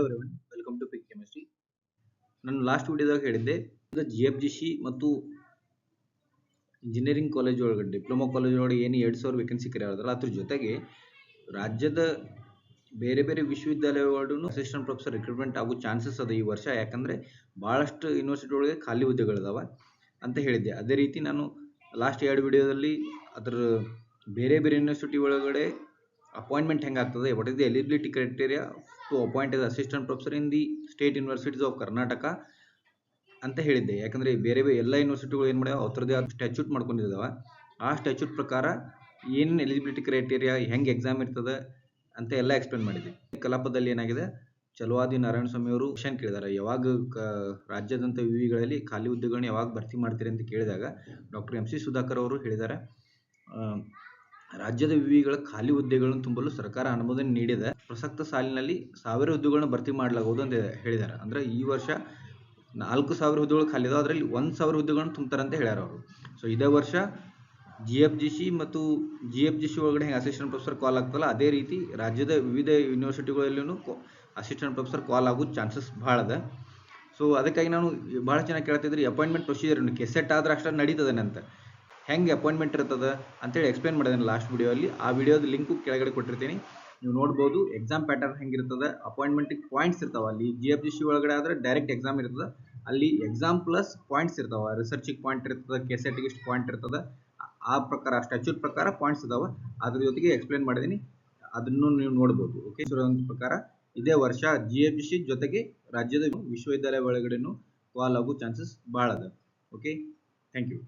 Hello everyone, welcome to pick chemistry. ನಾನು last ವಿಡಿಯೋದಾಗ ಹೇಳಿದ್ದೆ, ಈಗ GFGC ಮತ್ತು ಇಂಜಿನಿಯರಿಂಗ್ ಕಾಲೇಜ್ ಒಳಗಡೆ ಡಿಪ್ಲೊಮಾ ಕಾಲೇಜ್ ಒಳಗಡೆ ಏನು 2000 ವೇಕೆನ್ಸಿ ಕರೆಯೋದ್ರಲ್ಲ, ಅದ್ರ ಜೊತೆಗೆ ರಾಜ್ಯದ ಬೇರೆ ಬೇರೆ ವಿಶ್ವವಿದ್ಯಾಲಯಗಳು ಅಸಿಸ್ಟೆಂಟ್ ಪ್ರೊಫೆಸರ್ ರಿಕ್ರೂಟ್ಮೆಂಟ್ ಆಗೋ ಚಾನ್ಸಸ್ ಅದ ಈ ವರ್ಷ. ಯಾಕಂದರೆ ಭಾಳಷ್ಟು ಯೂನಿವರ್ಸಿಟಿ ಒಳಗೆ ಖಾಲಿ ಹುದ್ದೆಗಳಿದಾವ ಅಂತ ಹೇಳಿದ್ದೆ. ಅದೇ ರೀತಿ ನಾನು ಲಾಸ್ಟ್ 2 ವಿಡಿಯೋದಲ್ಲಿ ಅದರ ಬೇರೆ ಬೇರೆ ಯೂನಿವರ್ಸಿಟಿ ಒಳಗಡೆ ಅಪಾಯಿಂಟ್ಮೆಂಟ್ ಹೆಂಗಾಗ್ತದೆ, what is the eligibility criteria to appoint as assistant professor in the state universities of Karnataka ಅಂತ ಹೇಳಿದ್ದೆ. ಯಾಕಂದರೆ ಬೇರೆ ಬೇರೆ ಎಲ್ಲ ಯೂನಿವರ್ಸಿಟಿಗಳು ಏನು ಮಾಡ್ಯಾವ, ಅವ್ರದ್ದೇ ಆದ ಸ್ಟ್ಯಾಚ್ಯೂಟ್ ಮಾಡ್ಕೊಂಡಿದ್ದಾವೆ. ಆ ಸ್ಟ್ಯಾಚ್ಯೂಟ್ ಪ್ರಕಾರ ಏನು ಎಲಿಜಿಬಿಲಿಟಿ ಕ್ರೈಟೀರಿಯಾ, ಹೆಂಗೆ ಎಕ್ಸಾಮ್ ಇರ್ತದೆ ಅಂತ ಎಲ್ಲ ಎಕ್ಸ್ಪ್ಲೇನ್ ಮಾಡಿದ್ದೆ. ಕಲಾಪದಲ್ಲಿ ಏನಾಗಿದೆ, ಚಲವಾದಿ ನಾರಾಯಣಸ್ವಾಮಿ ಅವರು ಕ್ವಶನ್ ಕೇಳಿದ್ದಾರೆ, ಯಾವಾಗ ರಾಜ್ಯಾದ್ಯಂತ ವಿವಿಗಳಲ್ಲಿ ಖಾಲಿ ಹುದ್ದೆಗಳನ್ನ ಯಾವಾಗ ಭರ್ತಿ ಮಾಡ್ತೀರಿ ಅಂತ ಕೇಳಿದಾಗ ಡಾಕ್ಟರ್ MC ಸುಧಾಕರ್ ಅವರು ಹೇಳಿದ್ದಾರೆ, ರಾಜ್ಯದ ವಿವಿಗಳ ಖಾಲಿ ಹುದ್ದೆಗಳನ್ನು ತುಂಬಲು ಸರ್ಕಾರ ಅನುಮೋದನೆ ನೀಡಿದೆ. ಪ್ರಸಕ್ತ ಸಾಲಿನಲ್ಲಿ 1000 ಹುದ್ದೆಗಳನ್ನು ಭರ್ತಿ ಮಾಡಲಾಗುವುದು ಅಂತ ಹೇಳಿದ್ದಾರೆ. ಅಂದರೆ ಈ ವರ್ಷ 4000 ಹುದ್ದೆಗಳು ಖಾಲಿ ಇದಾವೆ, ಅದರಲ್ಲಿ 1000 ಹುದ್ದೆಗಳನ್ನು ತುಂಬ್ತಾರೆ ಅಂತ ಹೇಳ್ಯಾರ ಅವರು. ಸೊ ಇದೇ ವರ್ಷ GFGC ಮತ್ತು GFGC ಒಳಗಡೆ ಹೆಂಗೆ ಅಸಿಸ್ಟೆಂಟ್ ಪ್ರೊಫೆಸರ್ ಕಾಲ್ ಆಗ್ತಲ್ಲ, ಅದೇ ರೀತಿ ರಾಜ್ಯದ ವಿವಿಧ ಯೂನಿವರ್ಸಿಟಿಗಳಲ್ಲೂ ಅಸಿಸ್ಟೆಂಟ್ ಪ್ರೊಫೆಸರ್ ಕಾಲ್ ಆಗೋ ಚಾನ್ಸಸ್ ಭಾಳ ಅದ. ಸೊ ಅದಕ್ಕಾಗಿ ನಾನು ಭಾಳ ಚೆನ್ನಾಗಿ ಕೇಳ್ತಿದ್ರಿ, ಅಪಾಯಿಂಟ್ಮೆಂಟ್ ಪ್ರೊಸೀಜರ್ ಕೆಸೆಟ್ ಆದ್ರೆ ಅಷ್ಟೇ ನಡೀತದೇನೆ ಅಂತ, ಹೆಂಗೆ ಅಪಾಯಿಂಟ್ಮೆಂಟ್ ಇರ್ತದೆ ಅಂತೇಳಿ ಎಕ್ಸ್ಪ್ಲೇನ್ ಮಾಡಿದ್ದೇನೆ ಲಾಸ್ಟ್ ವಿಡಿಯೋಲ್ಲಿ. ಆ ವಿಡಿಯೋದ ಲಿಂಕು ಕೆಳಗಡೆ ಕೊಟ್ಟಿರ್ತೀನಿ, ನೀವು ನೋಡ್ಬೋದು. ಎಕ್ಸಾಮ್ ಪ್ಯಾಟರ್ನ್ ಹೆಂಗಿರ್ತದೆ, ಅಪಾಯಿಂಟ್ಮೆಂಟಿಗೆ ಪಾಯಿಂಟ್ಸ್ ಇರ್ತಾವೆ. ಅಲ್ಲಿ GFGC ಒಳಗಡೆ ಆದರೆ ಡೈರೆಕ್ಟ್ ಎಕ್ಸಾಮ್ ಇರ್ತದೆ, ಅಲ್ಲಿ ಎಕ್ಸಾಮ್ ಪ್ಲಸ್ ಪಾಯಿಂಟ್ಸ್ ಇರ್ತಾವೆ. ರಿಸರ್ಚಿಗೆ ಪಾಯಿಂಟ್ ಇರ್ತದೆ, ಕೆಸೆಟ್ಗೆ ಇಷ್ಟು ಪಾಯಿಂಟ್ ಇರ್ತದೆ. ಆ ಪ್ರಕಾರ ಸ್ಟ್ಯಾಚ್ಯೂಟ್ ಪ್ರಕಾರ ಪಾಯಿಂಟ್ಸ್ ಇದಾವೆ. ಅದ್ರ ಜೊತೆಗೆ ಎಕ್ಸ್ಪ್ಲೇನ್ ಮಾಡಿದ್ದೀನಿ, ಅದನ್ನು ನೀವು ನೋಡ್ಬೋದು. ಓಕೆ, ಸೊ ಒಂದು ಪ್ರಕಾರ ಇದೇ ವರ್ಷ GFGC ಜೊತೆಗೆ ರಾಜ್ಯದ ವಿಶ್ವವಿದ್ಯಾಲಯ ಒಳಗಡೆನೂ ಕಾಲ್ ಆಗೋ ಚಾನ್ಸಸ್ ಭಾಳ ಅದ. Okay, thank you.